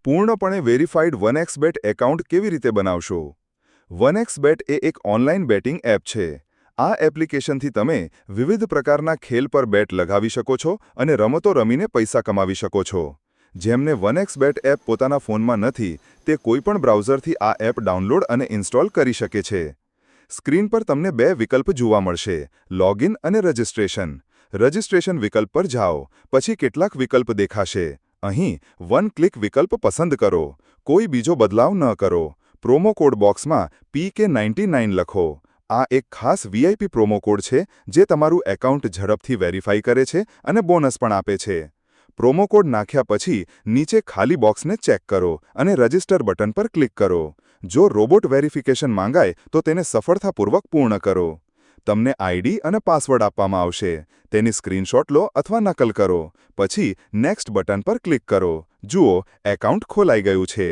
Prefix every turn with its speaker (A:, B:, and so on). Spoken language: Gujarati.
A: પૂર્ણપણે વેરીફાઈડ 1xBet એકાઉન્ટ કેવી રીતે બનાવશો? 1xBet એ એક ઓનલાઈન બેટિંગ એપ છે. આ એપ્લિકેશનથી તમે વિવિધ પ્રકારના ખેલ પર બેટ લગાવી શકો છો અને રમતો રમીને પૈસા કમાવી શકો છો. જેમને 1xBet એપ પોતાના ફોનમાં નથી, તે કોઈપણ બ્રાઉઝરથી આ એપ ડાઉનલોડ અને ઇન્સ્ટોલ કરી શકે છે. સ્ક્રીન પર તમને બે વિકલ્પ જોવા મળશે: લોગિન અને રજિસ્ટ્રેશન. રજિસ્ટ્રેશન વિકલ્પ પર જાઓ, પછી કેટલાક વિકલ્પ દેખાશે. અહીં વન ક્લિક વિકલ્પ પસંદ કરો. કોઈ બીજો બદલાવ ન કરો. પ્રોમો કોડ બોક્સમાં PK99 લખો. આ એક ખાસ VIP પ્રોમો કોડ છે, જે તમારું એકાઉન્ટ ઝડપથી વેરીફાઈ કરે છે અને બોનસ પણ આપે છે. પ્રોમો કોડ નાખ્યા પછી નીચે ખાલી બોક્સને ચેક કરો અને રજિસ્ટર બટન પર ક્લિક કરો. જો રોબોટ વેરિફિકેશન માંગાય તો તેને સફળતાપૂર્વક પૂર્ણ કરો. તમને ID અને પાસવર્ડ આપવામાં આવશે. તેની સ્ક્રીનશોટ લો અથવા નકલ કરો. પછી નેક્સ્ટ બટન પર ક્લિક કરો. જુઓ, એકાઉન્ટ ખોલાઈ ગયું છે.